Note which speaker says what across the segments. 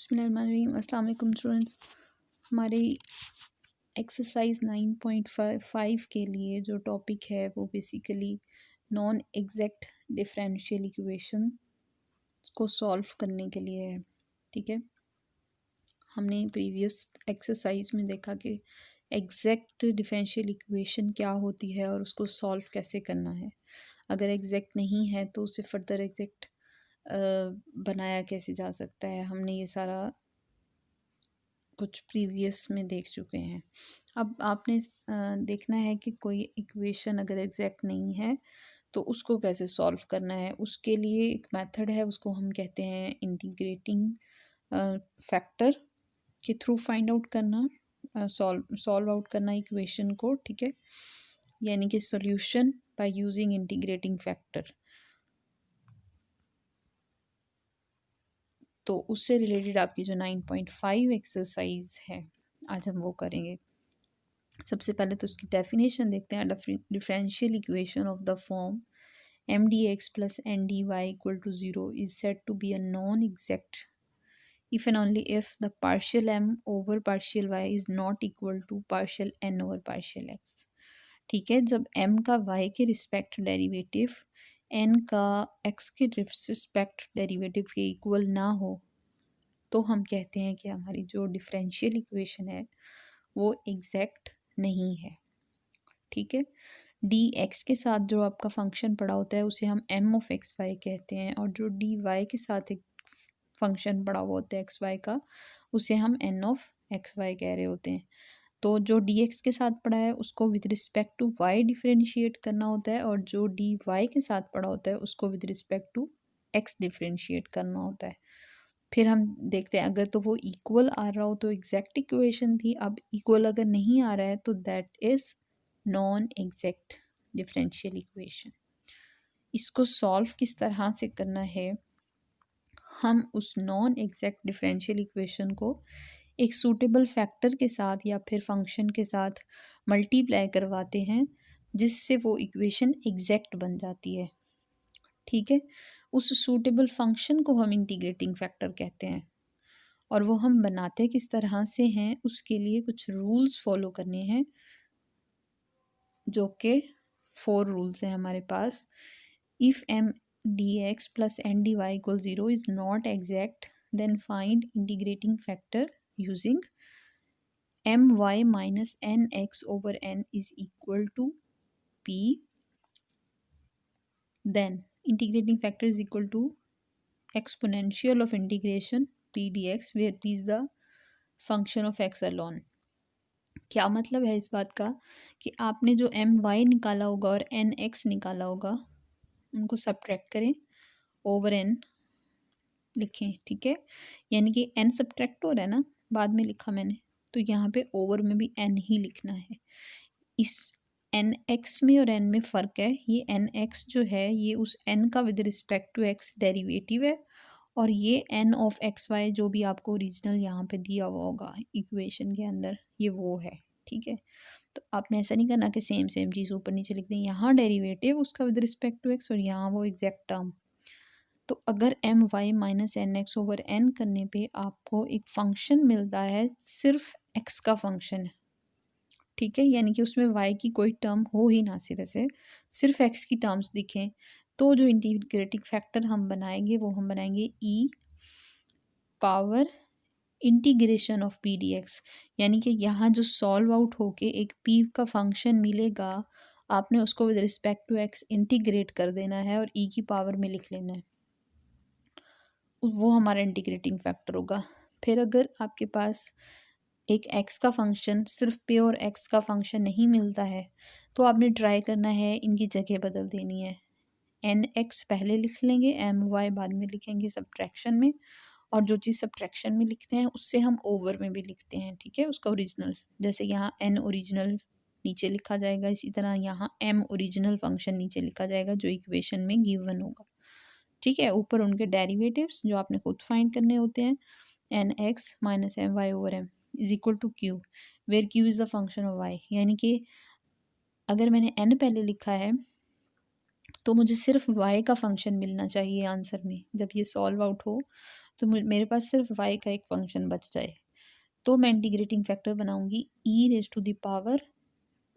Speaker 1: बिस्मिल्लाहिर्रहमानिर्रहीम। अस्सलाम वालेकुम स्टूडेंट्स। हमारी एक्सरसाइज 9.5 के लिए जो टॉपिक है वो basically non exact differential equation को सॉल्व करने के लिए है। ठीक है, हमने प्रीवियस एक्सरसाइज में देखा कि एग्जैक्ट डिफरेंशियल इक्वेशन क्या होती है और उसको सॉल्व कैसे करना है। अगर एग्जैक्ट नहीं है तो उसे फर्दर एग्जैक्ट बनाया कैसे जा सकता है, हमने ये सारा कुछ प्रीवियस में देख चुके हैं। अब आपने देखना है कि कोई इक्वेशन अगर एग्जैक्ट नहीं है तो उसको कैसे सॉल्व करना है। उसके लिए एक मेथड है, उसको हम कहते हैं इंटीग्रेटिंग फैक्टर के थ्रू फाइंड आउट करना, सॉल्व आउट करना इक्वेशन को। ठीक है, यानी कि solution by using integrating factor. तो उससे रिलेटेड आपकी जो 9.5 एक्सरसाइज है आज हम वो करेंगे। सबसे पहले तो उसकी डेफिनेशन देखते हैं। Differential equation of the form M D x plus N D Y equal to zero is said to be a non exact if and only if the partial m over partial y is not equal to partial n over partial x। ठीक है, जब m का y के respect derivative n का x के respect derivative के equal ना हो तो हम कहते हैं कि हमारी जो डिफरेंशियल इक्वेशन है वो एग्जैक्ट नहीं है। ठीक है, डी एक्स के साथ जो आपका फंक्शन पड़ा होता है उसे हम एम ऑफ एक्स वाई कहते हैं, और जो डी वाई के साथ एक फंक्शन पड़ा हुआ होता है एक्स वाई का उसे हम एन ऑफ एक्स वाई कह रहे होते हैं। तो जो डी एक्स के साथ पड़ा है उसको with respect to y differentiate करना होता है, और जो डी वाई के साथ पड़ा होता है उसको with respect to x differentiate करना होता है। फिर हम देखते हैं अगर तो वो इक्वल आ रहा हो तो एग्जैक्ट इक्वेशन थी, अब इक्वल अगर नहीं आ रहा है तो that is non exact differential equation. इसको सॉल्व किस तरह से करना है, हम उस नॉन एग्जैक्ट डिफरेंशियल इक्वेशन को एक सूटेबल फैक्टर के साथ या फिर फंक्शन के साथ मल्टीप्लाई करवाते हैं जिससे वो इक्वेशन एग्जैक्ट बन जाती है। ठीक है, उस सूटेबल फंक्शन को हम इंटीग्रेटिंग फैक्टर कहते हैं, और वो हम बनाते किस तरह से हैं उसके लिए कुछ रूल्स फॉलो करने हैं, जो कि 4 रूल्स हैं हमारे पास। If M D x plus N D Y equal zero is not exact then find integrating factor using M Y minus N x over N is equal to P, then integrating factor is equal to exponential of integration p dx where p is the function of x alone। क्या मतलब है इस बात का कि आपने जो M Y निकाला होगा और एन एक्स निकाला होगा उनको सब्ट्रैक्ट करें, ओवर एन लिखें। ठीक है, यानी कि एन सब्ट्रैक्ट हो रहा है ना, बाद में लिखा मैंने, तो यहाँ पे ओवर में भी एन ही लिखना है। इस एन एक्स में और एन में फ़र्क है। ये एन एक्स जो है ये उस एन का with respect to x derivative है, और ये एन ऑफ एक्स वाई जो भी आपको ओरिजिनल यहाँ पे दिया हुआ होगा इक्वेशन के अंदर ये वो है। ठीक है, तो आपने ऐसा नहीं करना कि सेम सेम चीज़ ऊपर नीचे लिख दें, यहाँ डेरिवेटिव उसका विद रिस्पेक्ट टू एक्स और यहाँ वो एग्जैक्ट टर्म। तो अगर M Y minus N x over N करने पे आपको एक फंक्शन मिलता है सिर्फ एक्स का फंक्शन है। ठीक है, यानी कि उसमें वाई की कोई टर्म हो ही ना, सिरे से सिर्फ एक्स की टर्म्स दिखें, तो जो इंटीग्रेटिंग फैक्टर हम बनाएंगे वो हम बनाएंगे e power integration of P D x. यानी कि यहाँ जो सॉल्व आउट होके एक पी का फंक्शन मिलेगा आपने उसको with respect to x integrate कर देना है और ई की पावर में लिख लेना है, वो हमारा इंटीग्रेटिंग फैक्टर होगा। फिर अगर आपके पास एक एक्स का फंक्शन सिर्फ प्योर एक्स का फंक्शन नहीं मिलता है तो आपने ट्राई करना है इनकी जगह बदल देनी है। एन एक्स पहले लिख लेंगे, एम वाई बाद में लिखेंगे सब्ट्रैक्शन में, और जो चीज़ सब्ट्रैक्शन में लिखते हैं उससे हम ओवर में भी लिखते हैं। ठीक है, उसका ओरिजिनल, जैसे यहाँ एन ओरिजिनल नीचे लिखा जाएगा, इसी तरह यहाँ एम ओरिजिनल फंक्शन नीचे लिखा जाएगा जो इक्वेशन में गिवन होगा। ठीक है, ऊपर उनके डेरिवेटिव्स जो आपने खुद फाइंड करने होते हैं, N x minus M y over M is equal to Q where Q is the function of y. यानी कि अगर मैंने एन पहले लिखा है तो मुझे सिर्फ y का फंक्शन मिलना चाहिए आंसर में। जब ये सॉल्व आउट हो तो मेरे पास सिर्फ y का एक फंक्शन बच जाए। तो मैं इंटीग्रेटिंग फैक्टर बनाऊंगी e raise to the power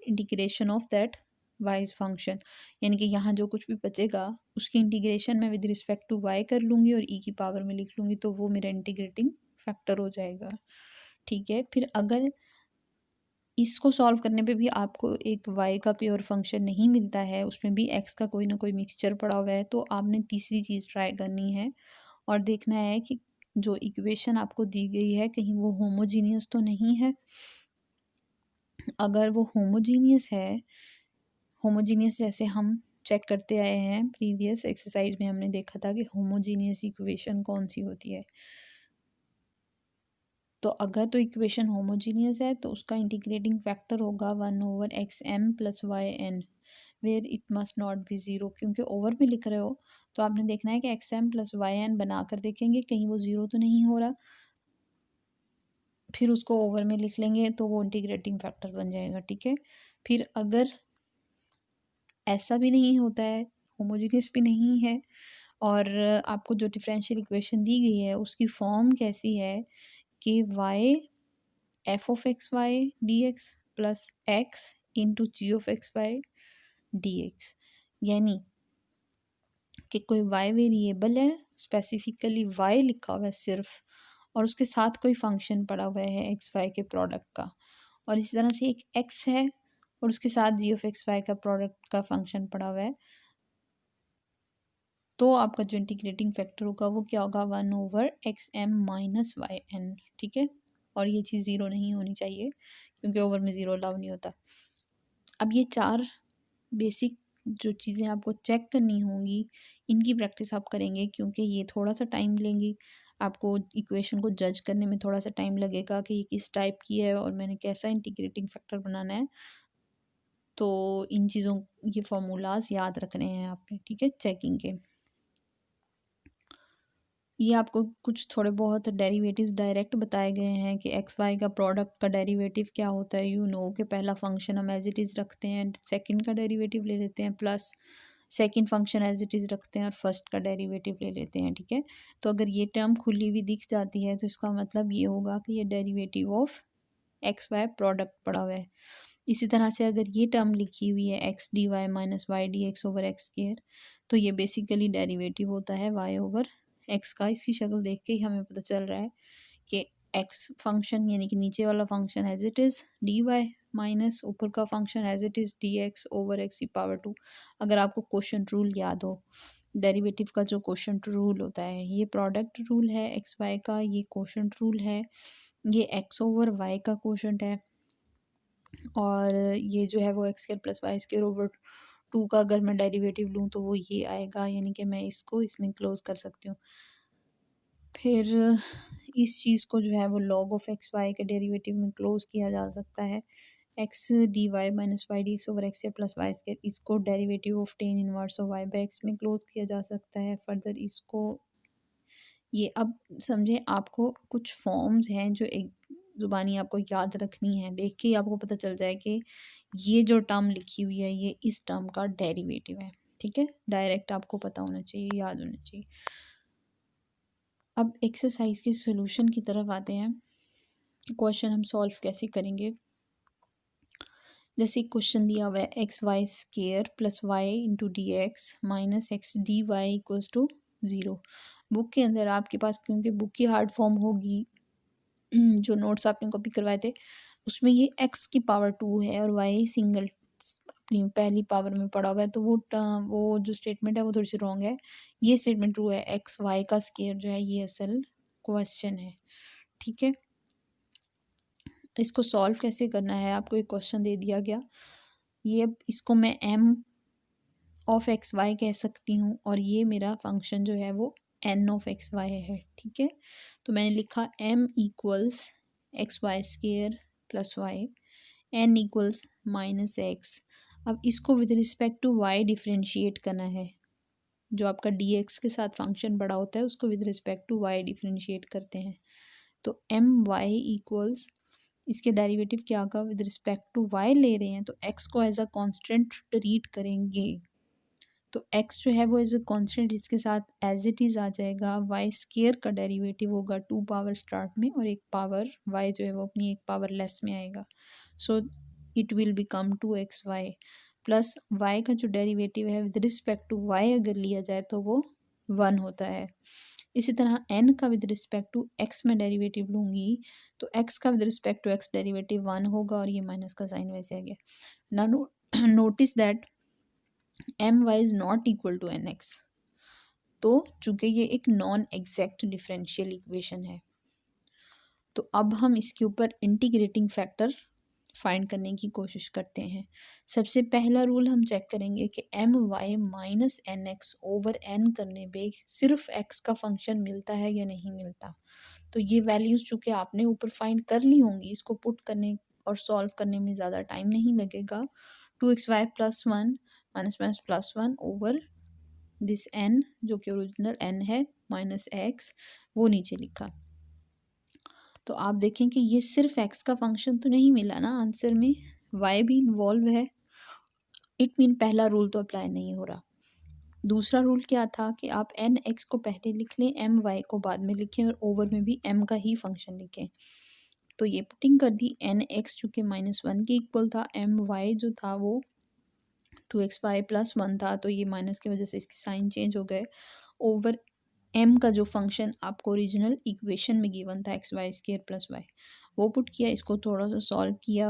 Speaker 1: integration of that wise function, यानी कि यहाँ जो कुछ भी बचेगा उसकी इंटीग्रेशन मैं विद रिस्पेक्ट टू वाई कर लूँगी और ई की पावर में लिख लूँगी, तो वो मेरा इंटीग्रेटिंग फैक्टर हो जाएगा। ठीक है, फिर अगर इसको सॉल्व करने पे भी आपको एक वाई का प्योर फंक्शन नहीं मिलता है, उसमें भी एक्स का कोई ना कोई मिक्सचर पड़ा हुआ है, तो आपने तीसरी चीज़ ट्राई करनी है और देखना है कि जो इक्वेशन आपको दी गई है कहीं वो होमोजीनियस तो नहीं है। अगर वो होमोजीनियस है, होमोजीनियस जैसे हम चेक करते आए हैं प्रीवियस एक्सरसाइज में, हमने देखा था कि होमोजीनियस इक्वेशन कौन सी होती है। तो अगर तो इक्वेशन होमोजीनियस है तो उसका इंटीग्रेटिंग फैक्टर होगा 1/xm plus y N, where it must not be zero, क्योंकि ओवर में लिख रहे हो तो आपने देखना है कि x M plus y N बना कर देखेंगे कहीं वो ज़ीरो तो नहीं हो रहा, फिर उसको ओवर में लिख लेंगे तो वो इंटीग्रेटिंग फैक्टर बन जाएगा। ठीक है, फिर अगर ऐसा भी नहीं होता है, होमोजीनियस भी नहीं है, और आपको जो डिफरेंशियल इक्वेशन दी गई है उसकी फॉर्म कैसी है कि y f of x y d x plus x into g of x y d x, यानी कि कोई वाई वेरिएबल है, स्पेसिफिकली वाई लिखा हुआ है सिर्फ, और उसके साथ कोई फंक्शन पड़ा हुआ है एक्स वाई के प्रोडक्ट का, और इसी तरह से एक एक्स है और उसके साथ जी ऑफ एक्स वाई का प्रोडक्ट का फंक्शन पड़ा हुआ है, तो आपका जो इंटीग्रेटिंग फैक्टर होगा वो क्या होगा 1/xm माइनस वाई एन। ठीक है, और ये चीज़ ज़ीरो नहीं होनी चाहिए क्योंकि ओवर में ज़ीरो अलाउ नहीं होता। अब ये चार बेसिक जो चीज़ें आपको चेक करनी होंगी इनकी प्रैक्टिस आप करेंगे, क्योंकि ये थोड़ा सा टाइम लेंगी। आपको इक्वेशन को जज करने में थोड़ा सा टाइम लगेगा कि ये किस टाइप की है और मैंने कैसा इंटीग्रेटिंग फैक्टर बनाना है, तो इन चीज़ों ये फार्मूलाज याद रखने हैं आपने। ठीक है, चेकिंग के ये आपको कुछ थोड़े बहुत डेरिवेटिव्स डायरेक्ट बताए गए हैं कि एक्स वाई का प्रोडक्ट का डेरिवेटिव क्या होता है। यू नो कि पहला फंक्शन हम एज इट इज़ रखते हैं, सेकंड का डेरिवेटिव ले लेते हैं, plus second function as it is रखते हैं और फर्स्ट का डेरिवेटिव ले लेते हैं। ठीक है, तो अगर ये टर्म खुली हुई दिख जाती है तो इसका मतलब ये होगा कि ये derivative of x y product पड़ा हुआ है। इसी तरह से अगर ये टर्म लिखी हुई है x d y minus y d x over x square, तो ये बेसिकली डेरिवेटिव होता है वाई ओवर एक्स का। इसकी शक्ल देख के ही हमें पता चल रहा है कि एक्स फंक्शन यानी कि नीचे वाला function as it is d y minus ऊपर का function as it is d x over x की पावर टू। अगर आपको क्वोशंट रूल याद हो, डेरिवेटिव का जो क्वोशंट रूल होता है, ये प्रोडक्ट रूल है एक्स वाई का, ये क्वोशंट रूल है, ये एक्स ओवर वाई का क्वोशंट है, और ये जो है वो x square plus y square over two का अगर मैं डेरिवेटिव लूँ तो वो ये आएगा, यानी कि मैं इसको इसमें क्लोज कर सकती हूँ। फिर इस चीज़ को जो है वो लॉग ऑफ एक्स वाई के डेरिवेटिव में क्लोज किया जा सकता है, x d y minus y d x over x plus y square, इसको derivative of tan inverse of y by x में क्लोज किया जा सकता है। फर्दर इसको ये अब समझे, आपको कुछ फॉर्म्स हैं जो एक ज़ुबानी आपको याद रखनी है, देख के ही आपको पता चल जाए कि ये जो टर्म लिखी हुई है ये इस टर्म का डेरिवेटिव है। ठीक है, डायरेक्ट आपको पता होना चाहिए, याद होना चाहिए। अब एक्सरसाइज के सॉल्यूशन की तरफ आते हैं। क्वेश्चन हम सॉल्व कैसे करेंगे। जैसे क्वेश्चन दिया हुआ है x y square plus y into d x minus x d y equals to zero. Book के अंदर आपके पास, क्योंकि बुक की हार्ड फॉर्म होगी जो नोट्स आपने कॉपी करवाए थे उसमें ये एक्स की पावर टू है और वाई सिंगल अपनी पहली पावर में पड़ा हुआ है, तो वो जो स्टेटमेंट है वो थोड़ी सी रॉन्ग है। ये स्टेटमेंट ट्रू है, एक्स वाई का स्केयर जो है ये असल क्वेश्चन है। ठीक है, इसको सॉल्व कैसे करना है, आपको एक क्वेश्चन दे दिया गया, ये अब इसको मैं एम ऑफ एक्स वाई कह सकती हूँ और ये मेरा फंक्शन जो है वो एन ऑफ एक्स वाई है। ठीक है, तो मैंने लिखा m equals x y square plus y, n equals minus x. अब इसको with respect to y differentiate करना है, जो आपका डी एक्स के साथ फंक्शन बड़ा होता है उसको with respect to y differentiate करते हैं। तो एम वाई इक्वल्स, इसके डेरिवेटिव क्या होगा, विद रिस्पेक्ट टू वाई ले रहे हैं तो एक्स को एज अ कांस्टेंट ट्रीट करेंगे, तो x जो है वो एज अ कॉन्स्टेंट इसके साथ एज इट इज़ आ जाएगा। वाई स्केयर का डेरिवेटिव होगा 2 पावर स्टार्ट में और एक पावर y जो है वो अपनी एक पावर लेस में आएगा। So it will become 2xy plus y का जो डेरिवेटिव है विद रिस्पेक्ट टू y अगर लिया जाए तो वो 1 होता है। इसी तरह n का विद रिस्पेक्ट टू x में डेरिवेटिव लूँगी तो x का with respect to x derivative 1 होगा और ये माइनस का साइन वैसे आ गया। Now notice that my is not equal to nx। तो चूंकि ये एक नॉन एग्जैक्ट डिफरेंशियल इक्वेशन है तो अब हम इसके ऊपर इंटीग्रेटिंग फैक्टर फाइंड करने की कोशिश करते हैं। सबसे पहला रूल हम चेक करेंगे कि m Y minus N x over N करने पे सिर्फ एक्स का फंक्शन मिलता है या नहीं मिलता। तो ये वैल्यूज़ चूँकि आपने ऊपर फाइंड कर ली होंगी, इसको पुट करने और सॉल्व करने में ज़्यादा टाइम नहीं लगेगा। 2xy plus 1 minus minus plus 1 over this n जो कि ओरिजिनल n है माइनस एक्स वो नीचे लिखा। तो आप देखें कि ये सिर्फ x का फंक्शन तो नहीं मिला ना आंसर में, y भी इन्वॉल्व है। इट मीन पहला रूल तो अप्लाई नहीं हो रहा। दूसरा रूल क्या था कि आप एन एक्स को पहले लिख लें, एम वाई को बाद में लिखें और ओवर में भी एम का ही फंक्शन लिखें। तो ये पुटिंग कर दी, एन एक्स चूँकि -1 के इक्वल था, एम वाई जो था वो 2xy प्लस 1 था, तो ये माइनस की वजह से इसके साइन चेंज हो गए। ओवर एम का जो फंक्शन आपको ओरिजिनल इक्वेशन में गिवन था x² प्लस वाई, वो पुट किया, इसको थोड़ा सा सॉल्व किया।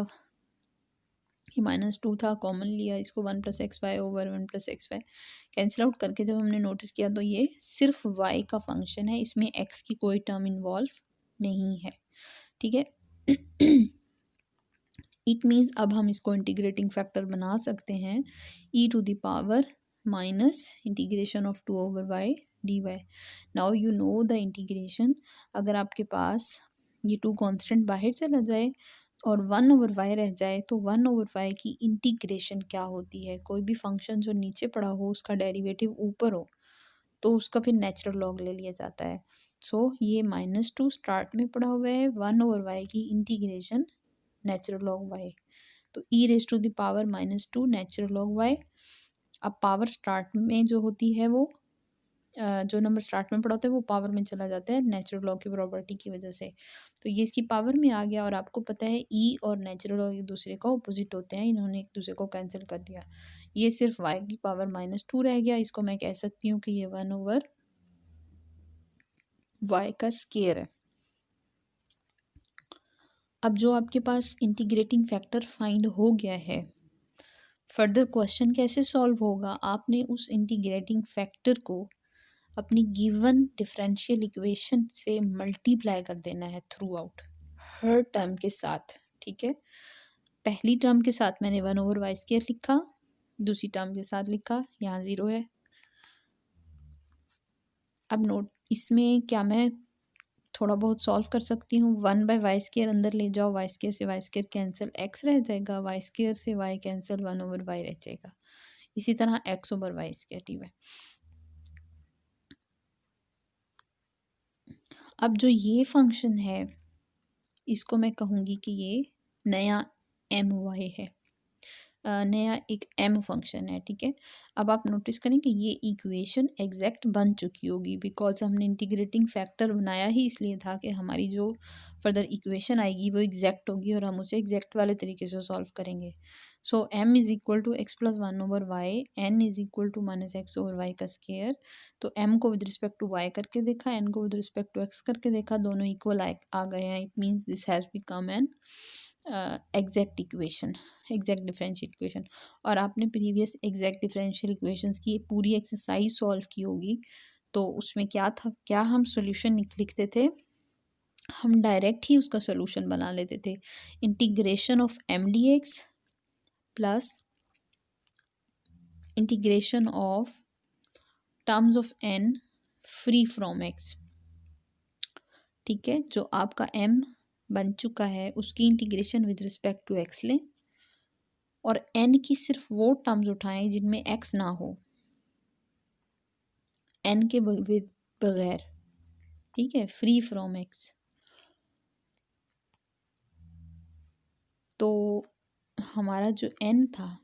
Speaker 1: ये -2 था, कॉमन लिया, इसको 1 plus x y over 1 plus x y cancel out करके जब हमने नोटिस किया तो ये सिर्फ y का फंक्शन है, इसमें x की कोई टर्म इन्वॉल्व नहीं है। ठीक है। इट मीन्स अब हम इसको इंटीग्रेटिंग फैक्टर बना सकते हैं e to the power minus integration of 2 over y d y. Now you know the integration. अगर आपके पास ये 2 कांस्टेंट बाहर चला जाए और 1 ओवर वाई रह जाए तो 1 ओवर वाई की इंटीग्रेशन क्या होती है। कोई भी फंक्शन जो नीचे पड़ा हो उसका डेरिवेटिव ऊपर हो तो उसका फिर नेचुरल लॉग ले लिया जाता है। सो ये -2 स्टार्ट में पड़ा हुआ है, 1 ओवर वाई की इंटीग्रेशन नेचुरल लॉग वाई, तो e raise to the power -2 natural log y. अब पावर स्टार्ट में जो होती है वो जो नंबर स्टार्ट में पड़ा होता है वो पावर में चला जाता है नेचुरल लॉग की प्रॉपर्टी की वजह से, तो ये इसकी पावर में आ गया। और आपको पता है ई और नेचुरल लॉग एक दूसरे का ऑपोजिट होते हैं, इन्होंने एक दूसरे को कैंसिल कर दिया, ये सिर्फ वाई की पावर -2 रह गया। इसको मैं कह सकती हूँ कि ये 1 ओवर वाई का स्केयर है। अब जो आपके पास इंटीग्रेटिंग फैक्टर फाइंड हो गया है, फर्दर क्वेश्चन कैसे सॉल्व होगा, आपने उस इंटीग्रेटिंग फैक्टर को अपनी गिवन डिफरेंशियल इक्वेशन से मल्टीप्लाई कर देना है थ्रू आउट हर टर्म के साथ। ठीक है, पहली टर्म के साथ मैंने 1 ओवर वाई स्केयर लिखा, दूसरी टर्म के साथ लिखा, यहाँ 0 है। अब नोट, इसमें क्या मैं थोड़ा बहुत सॉल्व कर सकती हूँ। 1 बाय वाई स्केयर अंदर ले जाओ, वाई स्केयर से वाई स्केयर कैंसिल, एक्स रह जाएगा, वाई स्केयर से वाई कैंसिल, 1 ओवर वाई रह जाएगा। इसी तरह x over y square d y. अब जो ये फंक्शन है इसको मैं कहूँगी कि ये नया एम वाई है, नया एक एम फंक्शन है। ठीक है, अब आप नोटिस करें कि ये इक्वेशन एग्जैक्ट बन चुकी होगी बिकॉज हमने इंटीग्रेटिंग फैक्टर बनाया ही इसलिए था कि हमारी जो फर्दर इक्वेशन आएगी वो एग्जैक्ट होगी और हम उसे एग्जैक्ट वाले तरीके से सॉल्व करेंगे। So m is equal to x plus 1 over y, n is equal to minus x over y का स्केयर। तो एम को विद रिस्पेक्ट टू वाई करके देखा, एन को विद रिस्पेक्ट टू एक्स करके देखा, दोनों इक्वल आ गए हैं। It means this has become an exact equation, exact differential equation. और आपने प्रीवियस एग्जैक्ट डिफरेंशियल इक्वेशंस की पूरी एक्सरसाइज सॉल्व की होगी, तो उसमें क्या था, क्या हम सॉल्यूशन लिखते थे, हम डायरेक्ट ही उसका सॉल्यूशन बना लेते थे। Integration of m D x plus integration of terms of n free from x. ठीक है, जो आपका एम बन चुका है उसकी integration with respect to x लें और एन की सिर्फ वो टर्म्स उठाएं जिनमें एक्स ना हो, एन के बगैर। ठीक है, फ्री फ्रॉम एक्स। तो हमारा जो एन था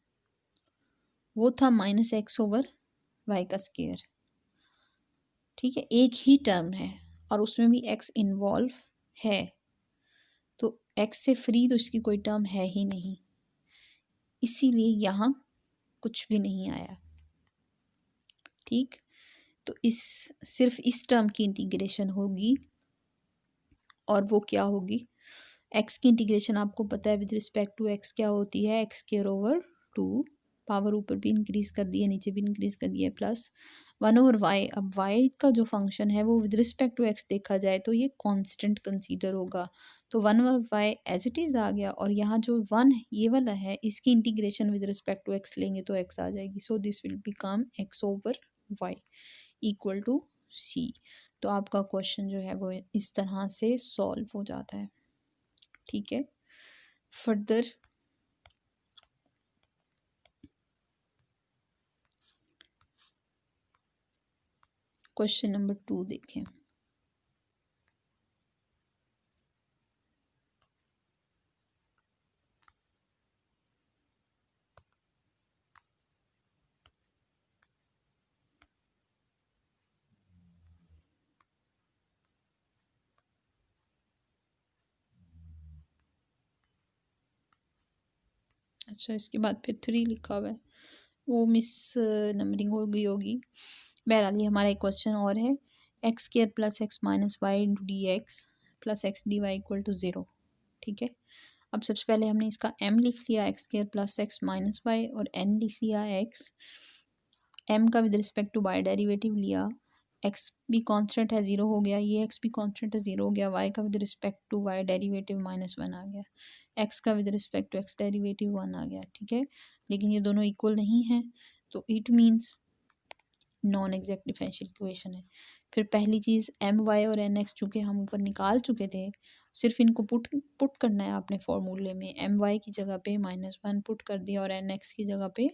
Speaker 1: वो था -x ओवर वाई का स्केयर, ठीक है, एक ही टर्म है और उसमें भी एक्स इन्वॉल्व है, तो एक्स से फ्री तो इसकी कोई टर्म है ही नहीं, इसीलिए यहाँ कुछ भी नहीं आया। ठीक, तो इस सिर्फ इस टर्म की इंटीग्रेशन होगी, और वो क्या होगी, एक्स की इंटीग्रेशन आपको पता है विद रिस्पेक्ट टू एक्स क्या होती है, एक्स स्क्वायर ओवर 2, पावर ऊपर भी इंक्रीज कर दिया नीचे भी इंक्रीज कर दिया, प्लस 1/y। अब y का जो फंक्शन है वो विद रिस्पेक्ट टू एक्स देखा जाए तो ये कांस्टेंट कंसीडर होगा, तो 1/y एज इट इज़ आ गया, और यहाँ जो 1 ये वाला है इसकी integration with respect to x लेंगे तो x आ जाएगी, so this will become x/y equal to c। तो आपका क्वेश्चन जो है वो इस तरह से सॉल्व हो जाता है। ठीक है, फर्दर क्वेश्चन नंबर 2 देखें। अच्छा, इसके बाद फिर 3 लिखा हुआ है, वो मिस नंबरिंग हो गई होगी। बहरहाल ये हमारा एक क्वेश्चन और है, x square plus x minus y into d x plus x d Y equal to 0। ठीक है, अब सबसे पहले हमने इसका m लिख लिया, x square plus x minus y, और n लिख लिया x, m का with respect to y derivative लिया, x भी कांस्टेंट है 0 हो गया, ये x भी कांस्टेंट है 0 हो गया, y का with respect to y derivative -1 आ गया, x का with respect to x derivative 1 आ गया। ठीक है, लेकिन ये दोनों इक्वल नहीं है, तो it means non exact differential equation है। फिर पहली चीज़ my और nx चूँकि हम ऊपर निकाल चुके थे, सिर्फ इनको पुट करना है आपने फॉर्मूले में, my की जगह पे -1 पुट कर दिया और nx की जगह पे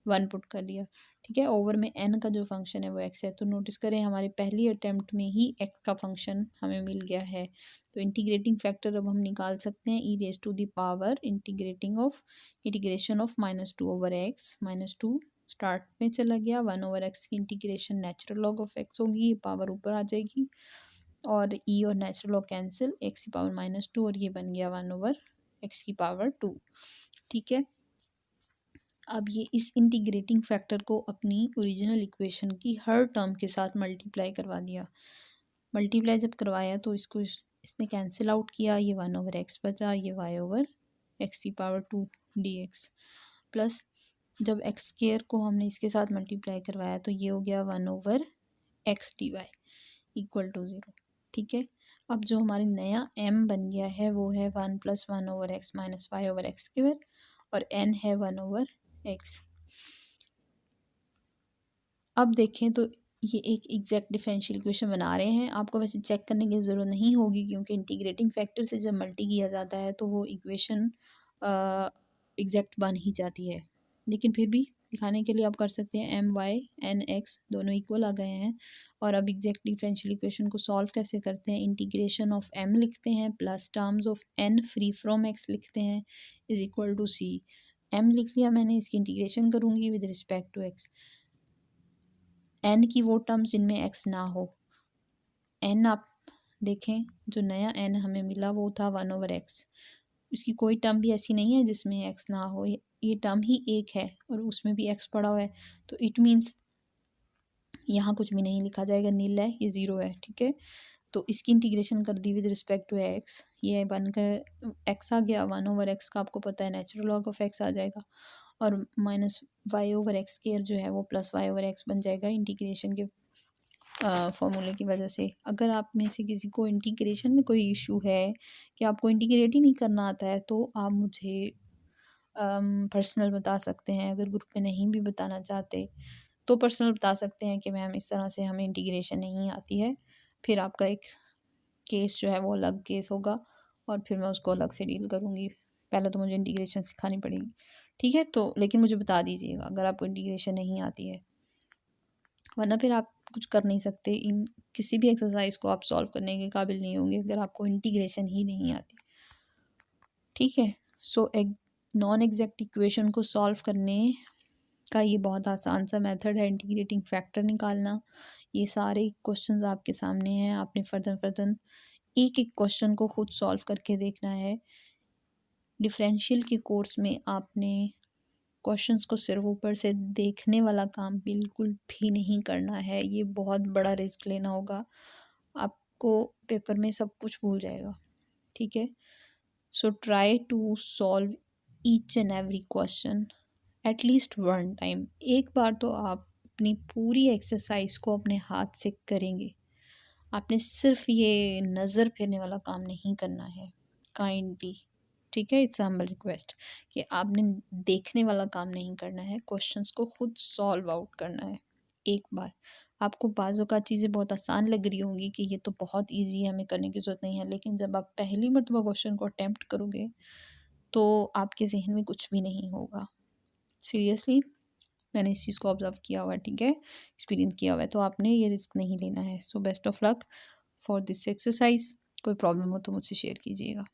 Speaker 1: 1 पुट कर दिया। ठीक है, ओवर में n का जो फंक्शन है वो x है, तो नोटिस करें हमारी पहली अटेम्प्ट में ही x का फंक्शन हमें मिल गया है, तो इंटीग्रेटिंग फैक्टर अब हम निकाल सकते हैं e raise to the power integration of -2/x, -2 start में चला गया, 1/x की integration natural log of x होगी, ये पावर ऊपर आ जाएगी, और e और नेचुरल लॉग कैंसिल, x की पावर -2, और ये बन गया 1/x की पावर 2। ठीक है, अब ये इस इंटीग्रेटिंग फैक्टर को अपनी ओरिजिनल इक्वेशन की हर टर्म के साथ मल्टीप्लाई करवा दिया, मल्टीप्लाई जब करवाया तो इसने कैंसिल आउट किया, ये 1/x बचा, ये y/x की पावर 2 dx, प्लस जब एक्स स्क्वायर को हमने इसके साथ मल्टीप्लाई करवाया तो ये हो गया 1/x dy इक्वल टू 0। ठीक है, अब जो हमारी नया m बन गया है वो है 1 + 1/x - y/x², और n है 1/x। अब देखें तो ये एक एग्जैक्ट डिफरेंशियल इक्वेशन बना रहे हैं, आपको वैसे चेक करने की ज़रूरत नहीं होगी क्योंकि इंटीग्रेटिंग फैक्टर से जब मल्टी किया जाता है तो वो इक्वेशन एग्जैक्ट बन ही जाती है, लेकिन फिर भी दिखाने के लिए आप कर सकते हैं my nx दोनों इक्वल आ गए हैं, और अब एग्जैक्ट डिफरेंशियल इक्वेशन को सॉल्व कैसे करते हैं, इंटीग्रेशन ऑफ m लिखते हैं plus terms of n free from x लिखते हैं is equal to c। m लिख लिया मैंने, इसकी इंटीग्रेशन करूँगी with respect to x, n की वो टर्म्स जिनमें एक्स ना हो, एन आप देखें जो नया एन हमें मिला वो था 1/x, उसकी कोई टर्म भी ऐसी नहीं है जिसमें एक्स ना हो, ये टर्म ही एक है और उसमें भी एक्स पड़ा हुआ है, तो इट मीन्स यहाँ कुछ भी नहीं लिखा जाएगा, नील है, ये 0 है। ठीक है, तो इसकी इंटीग्रेशन कर दी विद रिस्पेक्ट टू एक्स, ये बनकर एक्स आ गया, 1/x का आपको पता है नेचुरल लॉग ऑफ एक्स आ जाएगा, और -y/x² जो है वो +y/x बन जाएगा इंटीग्रेशन के फॉर्मूले की वजह से। अगर आप में से किसी को इंटीग्रेशन में कोई इशू है कि आपको इंटीग्रेट ही नहीं करना आता है तो आप मुझे पर्सनल बता सकते हैं, अगर ग्रुप में नहीं भी बताना चाहते तो पर्सनल बता सकते हैं कि मैम इस तरह से हमें इंटीग्रेशन नहीं आती है, फिर आपका एक केस जो है वो अलग केस होगा और फिर मैं उसको अलग से डील करूँगी, पहले तो मुझे इंटीग्रेशन सिखानी पड़ेगी। ठीक है, तो लेकिन मुझे बता दीजिएगा अगर आपको इंटीग्रेशन नहीं आती है, वरना फिर आप कुछ कर नहीं सकते, इन किसी भी एक्सरसाइज को आप सॉल्व करने के काबिल नहीं होंगे अगर आपको इंटीग्रेशन ही नहीं आती। ठीक है, सो एक नॉन एग्जैक्ट इक्वेशन को सॉल्व करने का ये बहुत आसान सा मेथड है इंटीग्रेटिंग फैक्टर निकालना। ये सारे क्वेश्चंस आपके सामने हैं, आपने फर्दर फर्दर एक एक क्वेश्चन को खुद सॉल्व करके देखना है। डिफरेंशियल के कोर्स में आपने क्वेश्चंस को सिर्फ ऊपर से देखने वाला काम बिल्कुल भी नहीं करना है, ये बहुत बड़ा रिस्क लेना होगा, आपको पेपर में सब कुछ भूल जाएगा, ठीक है। So try to solve each and every question at least one time. एक बार तो आप अपनी पूरी एक्सरसाइज को अपने हाथ से करेंगे, आपने सिर्फ ये नज़र फेरने वाला काम नहीं करना है, काइंडली, ठीक है। इट्स हम्बल रिक्वेस्ट कि आपने देखने वाला काम नहीं करना है, क्वेश्चंस को खुद सॉल्व आउट करना है एक बार। आपको बाज़ औक़ात चीज़ें बहुत आसान लग रही होंगी कि ये तो बहुत इजी है, हमें करने की ज़रूरत नहीं है, लेकिन जब आप पहली मर्तबा क्वेश्चन को अटेम्प्ट करोगे तो आपके जहन में कुछ भी नहीं होगा। सीरियसली मैंने इस चीज़ को ऑब्ज़र्व किया हुआ है, ठीक है, एक्सपीरियंस किया हुआ है, तो आपने ये रिस्क नहीं लेना है। So best of luck for this exercise. कोई प्रॉब्लम हो तो मुझसे शेयर कीजिएगा।